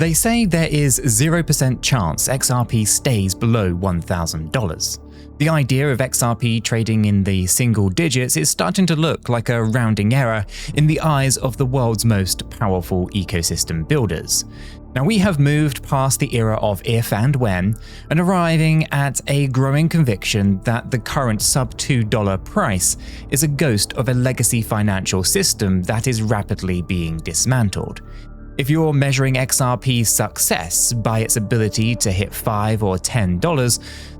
They say there is 0% chance XRP stays below $1,000. The idea of XRP trading in the single digits is starting to look like a rounding error in the eyes of the world's most powerful ecosystem builders. Now, we have moved past the era of if and when, and arriving at a growing conviction that the current sub-$2 price is a ghost of a legacy financial system that is rapidly being dismantled. If you're measuring XRP's success by its ability to hit $5 or $10,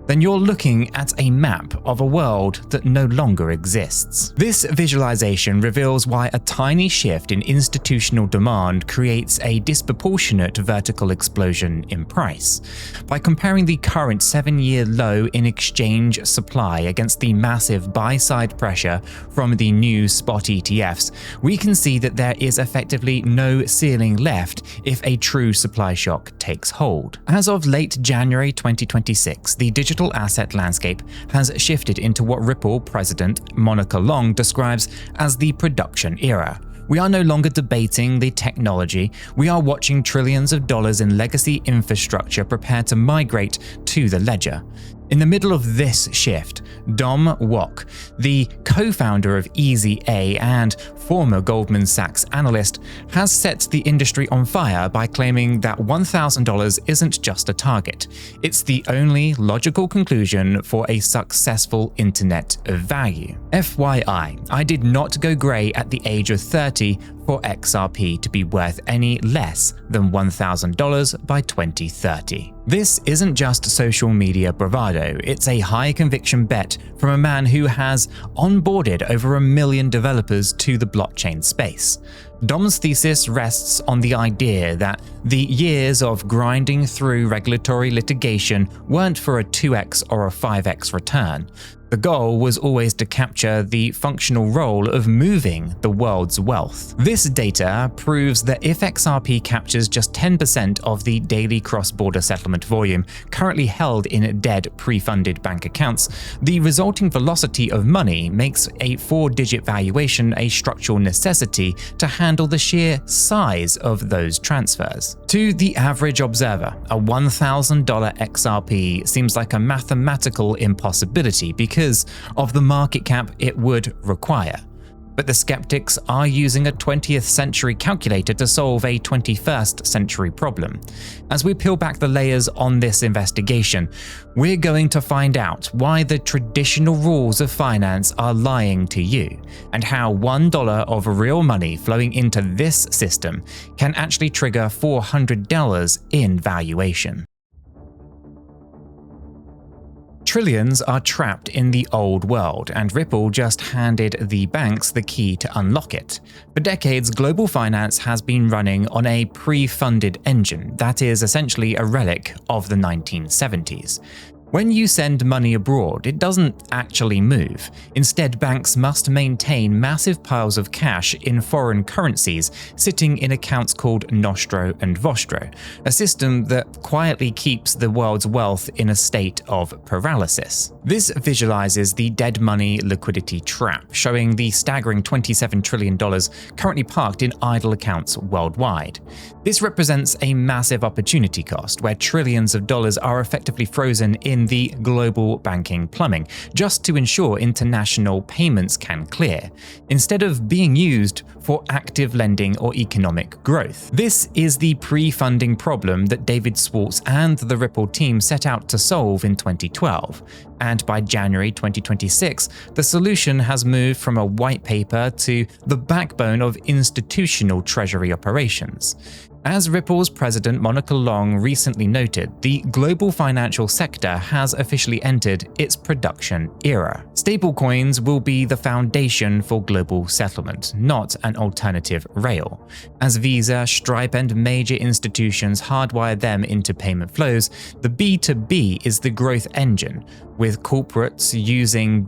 then you're looking at a map of a world that no longer exists. This visualization reveals why a tiny shift in institutional demand creates a disproportionate vertical explosion in price. By comparing the current 7-year low in exchange supply against the massive buy-side pressure from the new Spot ETFs, we can see that there is effectively no ceiling left if a true supply shock takes hold. As of late January 2026, the digital asset landscape has shifted into what Ripple president Monica Long describes as the production era. We are no longer debating the technology, we are watching trillions of dollars in legacy infrastructure prepare to migrate to the ledger. In the middle of this shift, Dom Kwok, the co-founder of EasyA and former Goldman Sachs analyst, has set the industry on fire by claiming that $1,000 isn't just a target, it's the only logical conclusion for a successful internet of value. FYI, I did not go grey at the age of 30 for XRP to be worth any less than $1,000 by 2030. This isn't just social media bravado, it's a high conviction bet from a man who has onboarded over 1 million developers to the blockchain space. Dom's thesis rests on the idea that the years of grinding through regulatory litigation weren't for a 2x or a 5x return. The goal was always to capture the functional role of moving the world's wealth. This data proves that if XRP captures just 10% of the daily cross-border settlement volume currently held in dead pre-funded bank accounts, the resulting velocity of money makes a 4-digit valuation a structural necessity to handle the sheer size of those transfers. To the average observer, a $1,000 XRP seems like a mathematical impossibility because of the market cap it would require. But the skeptics are using a 20th century calculator to solve a 21st century problem. As we peel back the layers on this investigation, we're going to find out why the traditional rules of finance are lying to you, and how $1 of real money flowing into this system can actually trigger $400 in valuation. Trillions are trapped in the old world, and Ripple just handed the banks the key to unlock it. For decades, global finance has been running on a pre-funded engine that is essentially a relic of the 1970s. When you send money abroad, it doesn't actually move. Instead, banks must maintain massive piles of cash in foreign currencies sitting in accounts called Nostro and Vostro, a system that quietly keeps the world's wealth in a state of paralysis. This visualizes the dead money liquidity trap, showing the staggering $27 trillion currently parked in idle accounts worldwide. This represents a massive opportunity cost, where trillions of dollars are effectively frozen in the global banking plumbing, just to ensure international payments can clear, instead of being used for active lending or economic growth. This is the pre-funding problem that David Schwartz and the Ripple team set out to solve in 2012. And by January 2026, the solution has moved from a white paper to the backbone of institutional treasury operations. As Ripple's president Monica Long recently noted, the global financial sector has officially entered its production era. Stablecoins will be the foundation for global settlement, not an alternative rail. As Visa, Stripe, and major institutions hardwire them into payment flows, the B2B is the growth engine, with corporates using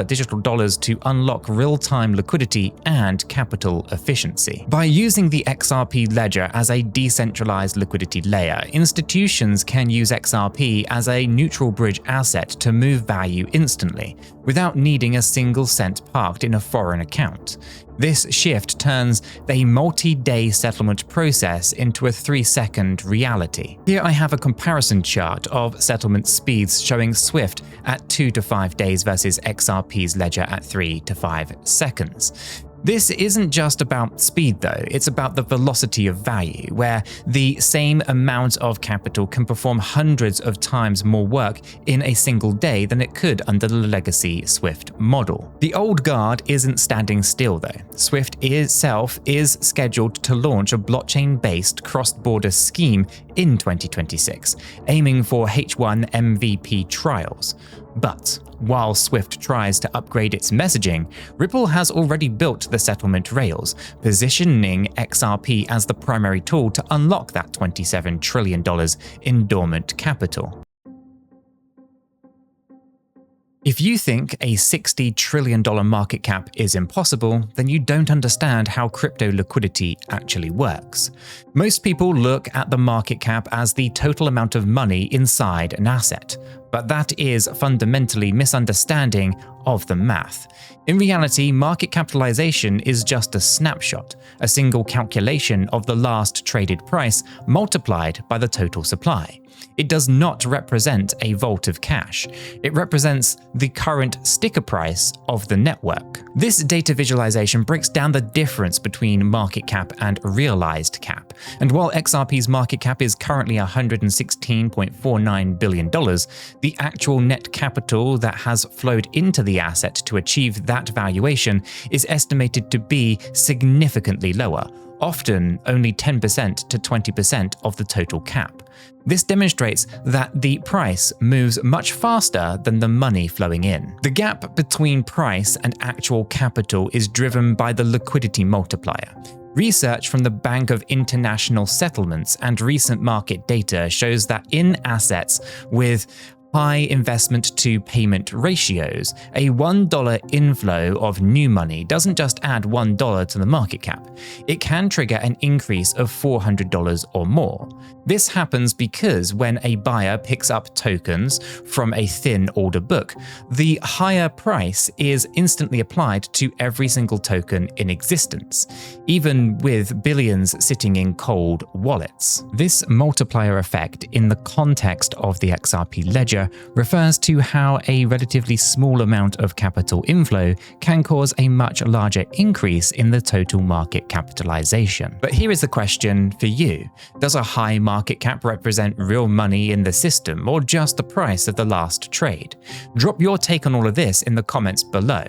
digital dollars to unlock real-time liquidity and capital efficiency. By using the XRP ledger as a a decentralized liquidity layer, institutions can use XRP as a neutral bridge asset to move value instantly, without needing a single cent parked in a foreign account. This shift turns a multi-day settlement process into a 3-second reality. Here I have a comparison chart of settlement speeds showing Swift at 2 to 5 days versus XRP's ledger at 3 to 5 seconds. This isn't just about speed though, it's about the velocity of value, where the same amount of capital can perform hundreds of times more work in a single day than it could under the legacy Swift model. The old guard isn't standing still though. Swift itself is scheduled to launch a blockchain-based cross-border scheme in 2026, aiming for H1 MVP trials. But while Swift tries to upgrade its messaging, Ripple has already built the settlement rails, positioning XRP as the primary tool to unlock that $27 trillion in dormant capital. If you think a $60 trillion market cap is impossible, then you don't understand how crypto liquidity actually works. Most people look at the market cap as the total amount of money inside an asset, but that is fundamentally misunderstanding of the math. In reality, market capitalization is just a snapshot, a single calculation of the last traded price multiplied by the total supply. It does not represent a vault of cash. It represents the current sticker price of the network. This data visualization breaks down the difference between market cap and realized cap. And while XRP's market cap is currently $116.49 billion, the actual net capital that has flowed into the asset to achieve that valuation is estimated to be significantly lower, often only 10% to 20% of the total cap. This demonstrates that the price moves much faster than the money flowing in. The gap between price and actual capital is driven by the liquidity multiplier. Research from the Bank of International Settlements and recent market data shows that in assets with high investment to payment ratios, a $1 inflow of new money doesn't just add $1 to the market cap. It can trigger an increase of $400 or more. This happens because when a buyer picks up tokens from a thin order book, the higher price is instantly applied to every single token in existence, even with billions sitting in cold wallets. This multiplier effect in the context of the XRP ledger refers to how a relatively small amount of capital inflow can cause a much larger increase in the total market capitalization. But here is the question for you. Does a high market cap represent real money in the system or just the price of the last trade? Drop your take on all of this in the comments below.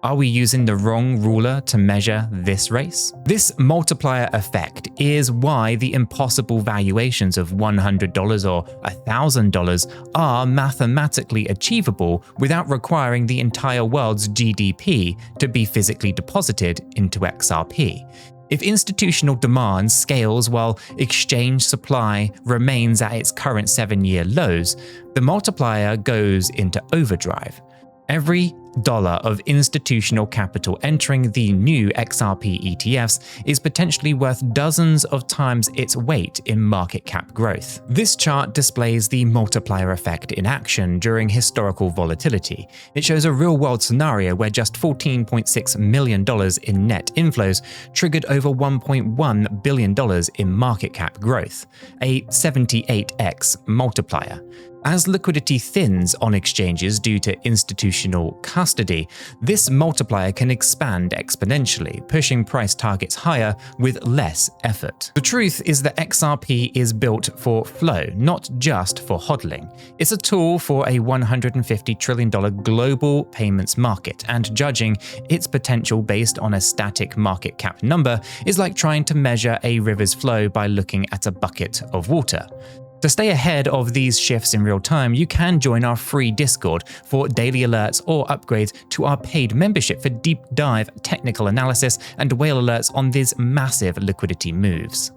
Are we using the wrong ruler to measure this race? This multiplier effect is why the impossible valuations of $100 or $1,000 are mathematically achievable without requiring the entire world's GDP to be physically deposited into XRP. If institutional demand scales while exchange supply remains at its current 7-year lows, the multiplier goes into overdrive. Every dollar of institutional capital entering the new XRP ETFs is potentially worth dozens of times its weight in market cap growth. This chart displays the multiplier effect in action during historical volatility. It shows a real-world scenario where just $14.6 million in net inflows triggered over $1.1 billion in market cap growth, a 78x multiplier. As liquidity thins on exchanges due to institutional custody, this multiplier can expand exponentially, pushing price targets higher with less effort. The truth is that XRP is built for flow, not just for hodling. It's a tool for a $150 trillion global payments market, and judging its potential based on a static market cap number is like trying to measure a river's flow by looking at a bucket of water. To stay ahead of these shifts in real time, you can join our free Discord for daily alerts or upgrades to our paid membership for deep dive technical analysis and whale alerts on these massive liquidity moves.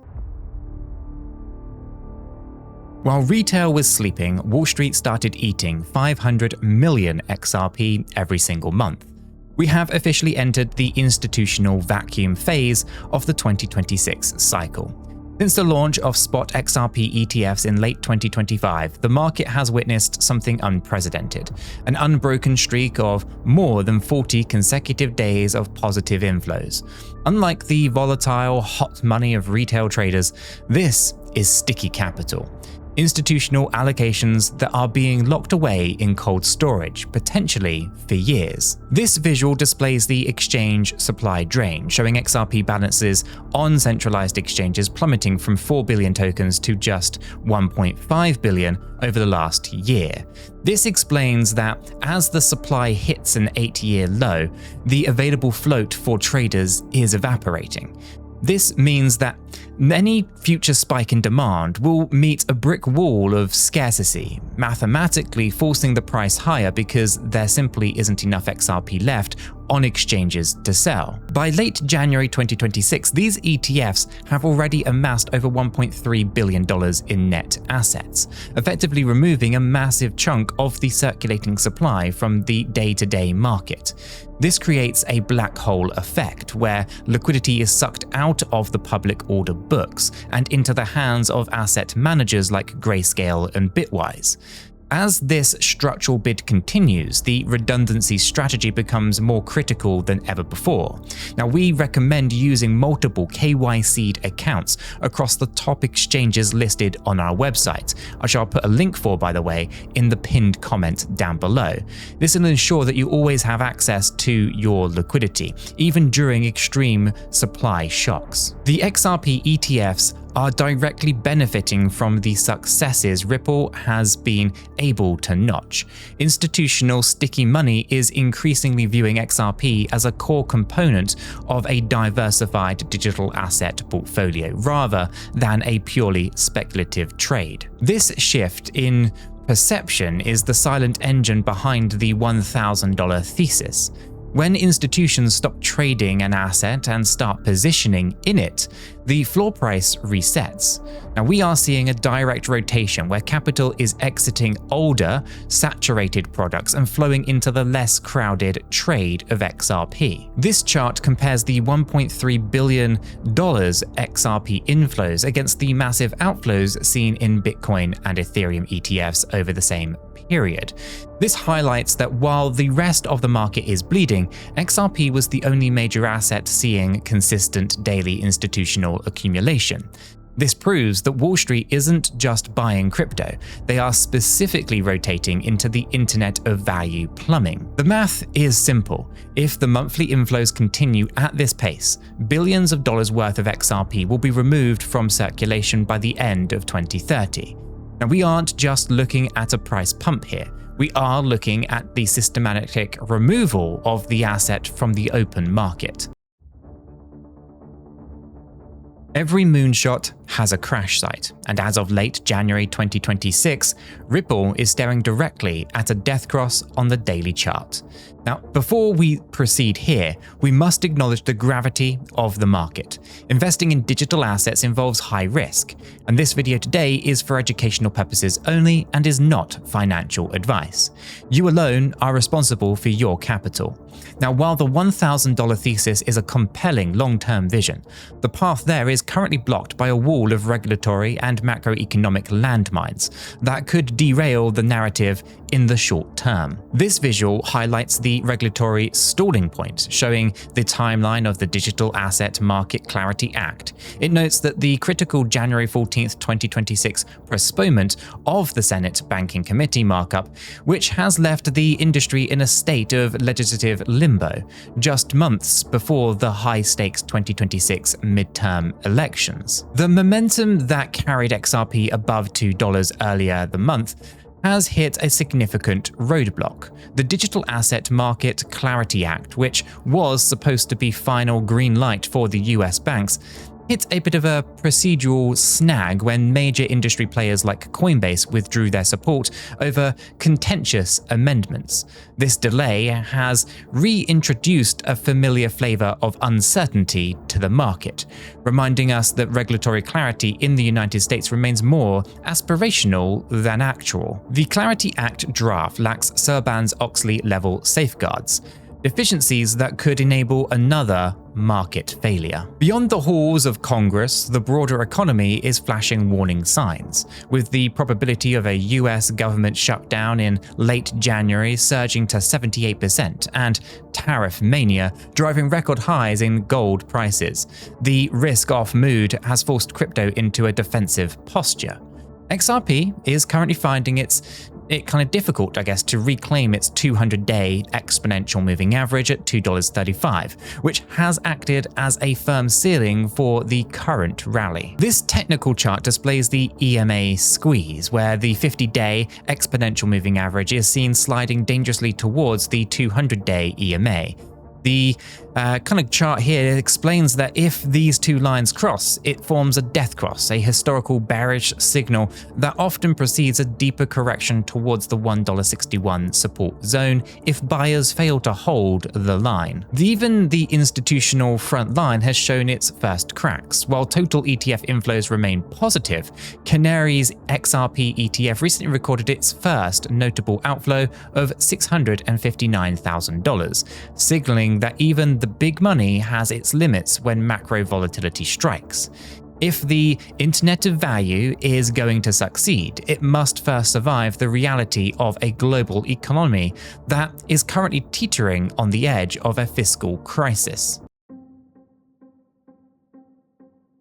While retail was sleeping, Wall Street started eating 500 million XRP every single month. We have officially entered the institutional vacuum phase of the 2026 cycle. Since the launch of Spot XRP ETFs in late 2025, the market has witnessed something unprecedented, an unbroken streak of more than 40 consecutive days of positive inflows. Unlike the volatile, hot money of retail traders, this is sticky capital. Institutional allocations that are being locked away in cold storage, potentially for years. This visual displays the exchange supply drain, showing XRP balances on centralized exchanges plummeting from 4 billion tokens to just 1.5 billion over the last year. This explains that as the supply hits an 8-year low, the available float for traders is evaporating. This means that any future spike in demand will meet a brick wall of scarcity, mathematically forcing the price higher because there simply isn't enough XRP left on exchanges to sell. By late January 2026, these ETFs have already amassed over $1.3 billion in net assets, effectively removing a massive chunk of the circulating supply from the day-to-day market. This creates a black hole effect where liquidity is sucked out of the public order books and into the hands of asset managers like Grayscale and Bitwise. As this structural bid continues, the redundancy strategy becomes more critical than ever before. Now, we recommend using multiple KYC'd accounts across the top exchanges listed on our website, which I'll put a link for, by the way, in the pinned comment down below. This will ensure that you always have access to your liquidity, even during extreme supply shocks. The XRP ETFs are directly benefiting from the successes Ripple has been able to notch. Institutional sticky money is increasingly viewing XRP as a core component of a diversified digital asset portfolio rather than a purely speculative trade. This shift in perception is the silent engine behind the $1,000 thesis. When institutions stop trading an asset and start positioning in it, the floor price resets. Now, we are seeing a direct rotation where capital is exiting older, saturated products and flowing into the less crowded trade of XRP. This chart compares the $1.3 billion XRP inflows against the massive outflows seen in Bitcoin and Ethereum ETFs over the same period. This highlights that while the rest of the market is bleeding, XRP was the only major asset seeing consistent daily institutional accumulation. This proves that Wall Street isn't just buying crypto, they are specifically rotating into the Internet of Value plumbing. The math is simple. If the monthly inflows continue at this pace, billions of dollars worth of XRP will be removed from circulation by the end of 2030. Now, we aren't just looking at a price pump here. We are looking at the systematic removal of the asset from the open market. Every moonshot has a crash site, and as of late January 2026, Ripple is staring directly at a death cross on the daily chart. Now, before we proceed here, we must acknowledge the gravity of the market. Investing in digital assets involves high risk, and this video today is for educational purposes only and is not financial advice. You alone are responsible for your capital. Now, while the $1,000 thesis is a compelling long-term vision, the path there is currently blocked by a wall of regulatory and macroeconomic landmines that could derail the narrative in the short term. This visual highlights the regulatory stalling point, showing the timeline of the Digital Asset Market Clarity Act. It notes that the critical January 14, 2026 postponement of the Senate Banking Committee markup, which has left the industry in a state of legislative limbo, just months before the high-stakes 2026 midterm elections. The momentum that carried XRP above $2 earlier the month has hit a significant roadblock. The Digital Asset Market Clarity Act, which was supposed to be final green light for the US banks, hit a bit of a procedural snag when major industry players like Coinbase withdrew their support over contentious amendments. This delay has reintroduced a familiar flavor of uncertainty to the market, reminding us that regulatory clarity in the United States remains more aspirational than actual. The Clarity Act draft lacks Sarbanes-Oxley level safeguards. deficiencies that could enable another market failure. Beyond the halls of Congress, the broader economy is flashing warning signs, with the probability of a US government shutdown in late January surging to 78% and tariff mania driving record highs in gold prices. The risk-off mood has forced crypto into a defensive posture. XRP is currently finding it kind of difficult, I guess, to reclaim its 200-day exponential moving average at $2.35, which has acted as a firm ceiling for the current rally. This technical chart displays the EMA squeeze, where the 50-day exponential moving average is seen sliding dangerously towards the 200-day EMA. The kind of chart here explains that if these two lines cross, it forms a death cross, a historical bearish signal that often precedes a deeper correction towards the $1.61 support zone if buyers fail to hold the line. Even the institutional front line has shown its first cracks. While total ETF inflows remain positive, Canary's XRP ETF recently recorded its first notable outflow of $659,000, signaling that even the big money has its limits when macro volatility strikes. If the Internet of Value is going to succeed, it must first survive the reality of a global economy that is currently teetering on the edge of a fiscal crisis.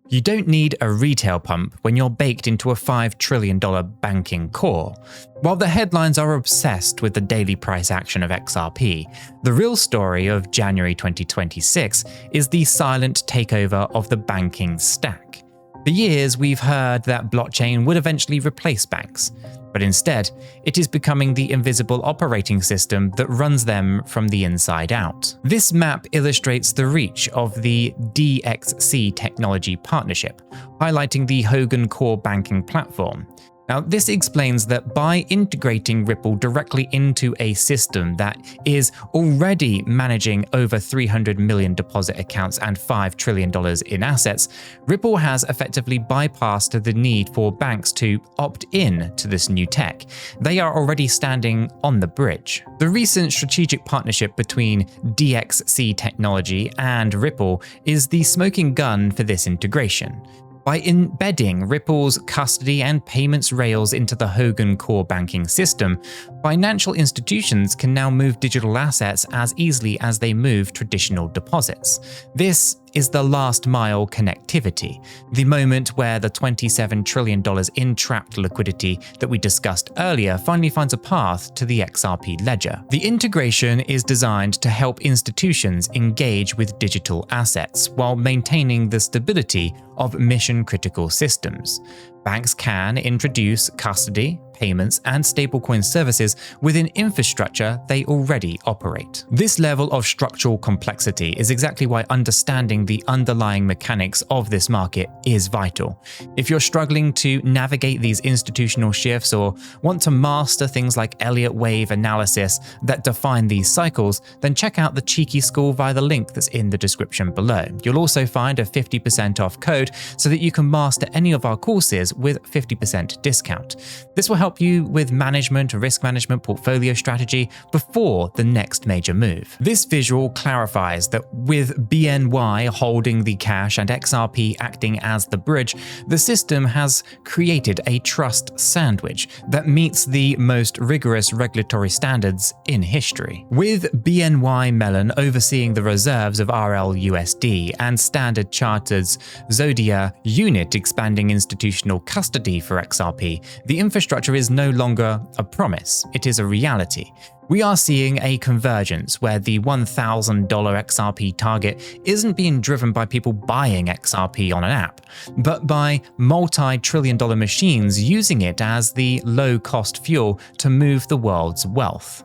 You don't need a retail pump when you're baked into a $5 trillion banking core. While the headlines are obsessed with the daily price action of XRP, the real story of January 2026 is the silent takeover of the banking stack. For years, we've heard that blockchain would eventually replace banks, but instead, it is becoming the invisible operating system that runs them from the inside out. This map illustrates the reach of the DXC technology partnership, highlighting the Hogan core banking platform. Now, this explains that by integrating Ripple directly into a system that is already managing over 300 million deposit accounts and $5 trillion in assets, Ripple has effectively bypassed the need for banks to opt in to this new tech. They are already standing on the bridge. The recent strategic partnership between DXC technology and Ripple is the smoking gun for this integration. By embedding Ripple's custody and payments rails into the Hogan core banking system, financial institutions can now move digital assets as easily as they move traditional deposits. This is the last mile connectivity, the moment where the $27 trillion in trapped liquidity that we discussed earlier finally finds a path to the XRP ledger. The integration is designed to help institutions engage with digital assets while maintaining the stability of mission-critical systems. Banks can introduce custody, payments, and stablecoin services within infrastructure they already operate. This level of structural complexity is exactly why understanding the underlying mechanics of this market is vital. If you're struggling to navigate these institutional shifts or want to master things like Elliott wave analysis that define these cycles, then check out the Cheeky School via the link that's in the description below. You'll also find a 50% off code so that you can master any of our courses with 50% discount. This will help you with management, risk management, portfolio strategy before the next major move. This visual clarifies that with BNY holding the cash and XRP acting as the bridge, the system has created a trust sandwich that meets the most rigorous regulatory standards in history. With BNY Mellon overseeing the reserves of RLUSD and Standard Chartered's Zodia unit expanding institutional custody for XRP, the infrastructure is no longer a promise, it is a reality. We are seeing a convergence where the $1,000 XRP target isn't being driven by people buying XRP on an app, but by multi-trillion-dollar machines using it as the low-cost fuel to move the world's wealth.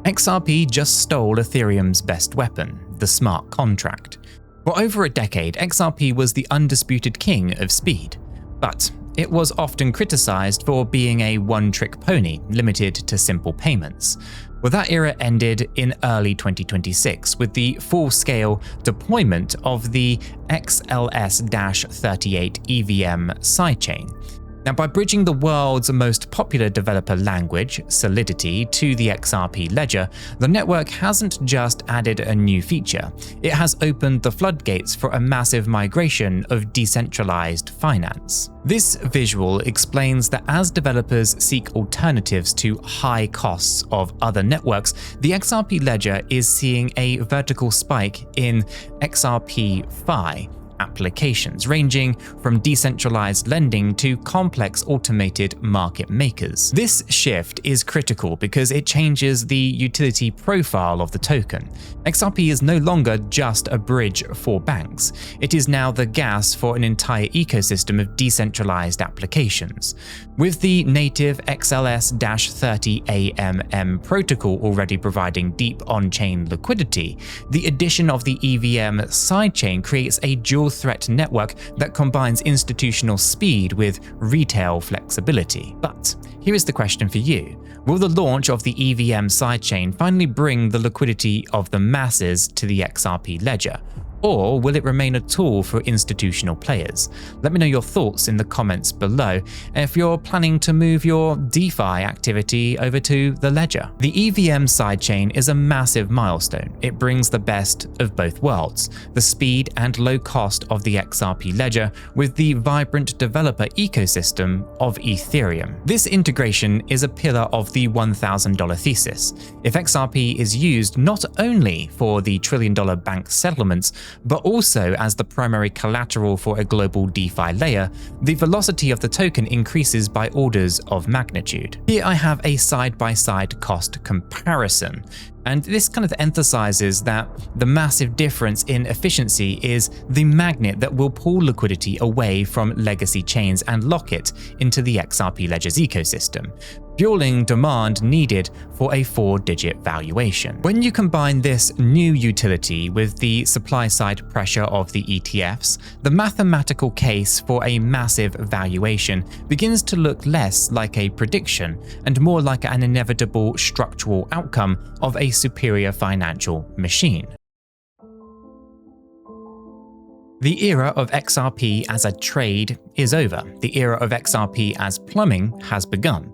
XRP just stole Ethereum's best weapon, the smart contract. For over a decade, XRP was the undisputed king of speed, but it was often criticized for being a one-trick pony limited to simple payments. Well, that era ended in early 2026 with the full-scale deployment of the XLS-38 EVM sidechain. Now, by bridging the world's most popular developer language, Solidity, to the XRP ledger, the network hasn't just added a new feature, it has opened the floodgates for a massive migration of decentralized finance. This visual explains that as developers seek alternatives to high costs of other networks, the XRP ledger is seeing a vertical spike in XRP Fi applications, ranging from decentralized lending to complex automated market makers. This shift is critical because it changes the utility profile of the token. XRP is no longer just a bridge for banks. It is now the gas for an entire ecosystem of decentralized applications. With the native XLS-30AMM protocol already providing deep on-chain liquidity, the addition of the EVM sidechain creates a dual-threat network that combines institutional speed with retail flexibility. But here is the question for you. Will the launch of the EVM sidechain finally bring the liquidity of the masses to the XRP ledger? Or will it remain a tool for institutional players? Let me know your thoughts in the comments below, and if you're planning to move your DeFi activity over to the ledger. The EVM sidechain is a massive milestone. It brings the best of both worlds, the speed and low cost of the XRP ledger with the vibrant developer ecosystem of Ethereum. This integration is a pillar of the $1,000 thesis. If XRP is used not only for the trillion-dollar bank settlements, but also as the primary collateral for a global DeFi layer, the velocity of the token increases by orders of magnitude. Here I have a side-by-side cost comparison. And this kind of emphasizes that the massive difference in efficiency is the magnet that will pull liquidity away from legacy chains and lock it into the XRP ledger's ecosystem, fueling demand needed for a 4-digit valuation. When you combine this new utility with the supply-side pressure of the ETFs, the mathematical case for a massive valuation begins to look less like a prediction and more like an inevitable structural outcome of a superior financial machine. The era of XRP as a trade is over. The era of XRP as plumbing has begun.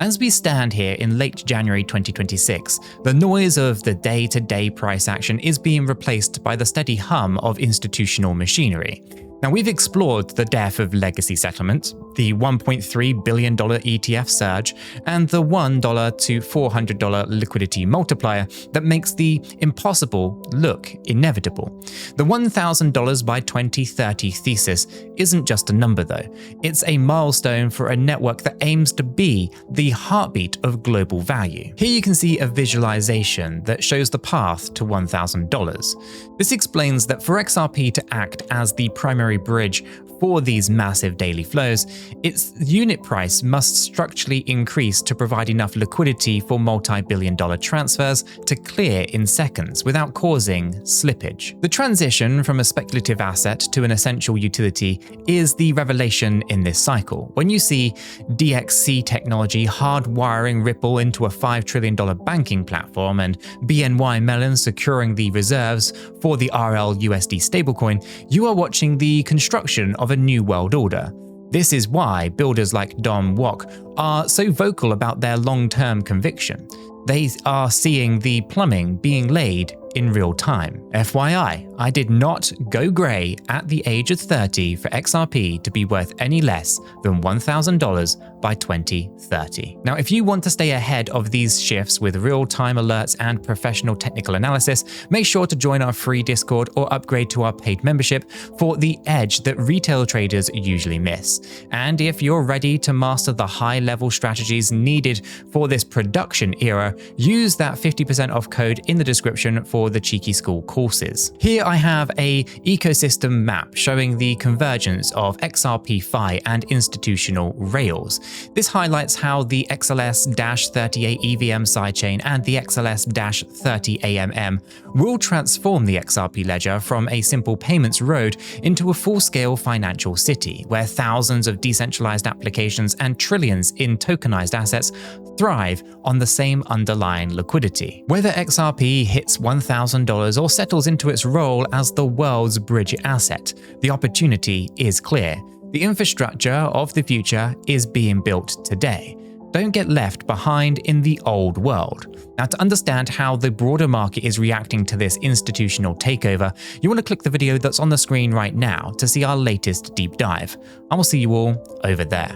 As we stand here in late January 2026, the noise of the day-to-day price action is being replaced by the steady hum of institutional machinery. Now, we've explored the death of legacy settlement, the $1.3 billion ETF surge, and the $1 to $400 liquidity multiplier that makes the impossible look inevitable. The $1,000 by 2030 thesis isn't just a number though, it's a milestone for a network that aims to be the heartbeat of global value. Here you can see a visualization that shows the path to $1,000. This explains that for XRP to act as the primary bridge for these massive daily flows, its unit price must structurally increase to provide enough liquidity for multi-billion-dollar transfers to clear in seconds without causing slippage. The transition from a speculative asset to an essential utility is the revelation in this cycle. When you see DXC technology hardwiring Ripple into a $5 trillion banking platform and BNY Mellon securing the reserves for the RLUSD stablecoin, you are watching the construction of a new world order. This is why builders like Dom Kwok are so vocal about their long-term conviction. They are seeing the plumbing being laid in real time. FYI, I did not go grey at the age of 30 for XRP to be worth any less than $1,000 by 2030. Now, if you want to stay ahead of these shifts with real-time alerts and professional technical analysis, make sure to join our free Discord or upgrade to our paid membership for the edge that retail traders usually miss. And if you're ready to master the high-level strategies needed for this production era, use that 50% off code in the description for the Cheeky School courses. Here I have a ecosystem map showing the convergence of XRP Fi and institutional rails. This highlights how the XLS-38 EVM sidechain and the XLS-30AMM will transform the XRP ledger from a simple payments road into a full-scale financial city, where thousands of decentralized applications and trillions in tokenized assets thrive on the same underlying liquidity. Whether XRP hits $1,000 or settles into its role as the world's bridge asset, the opportunity is clear. The infrastructure of the future is being built today. Don't get left behind in the old world. Now, to understand how the broader market is reacting to this institutional takeover, you want to click the video that's on the screen right now to see our latest deep dive. I will see you all over there.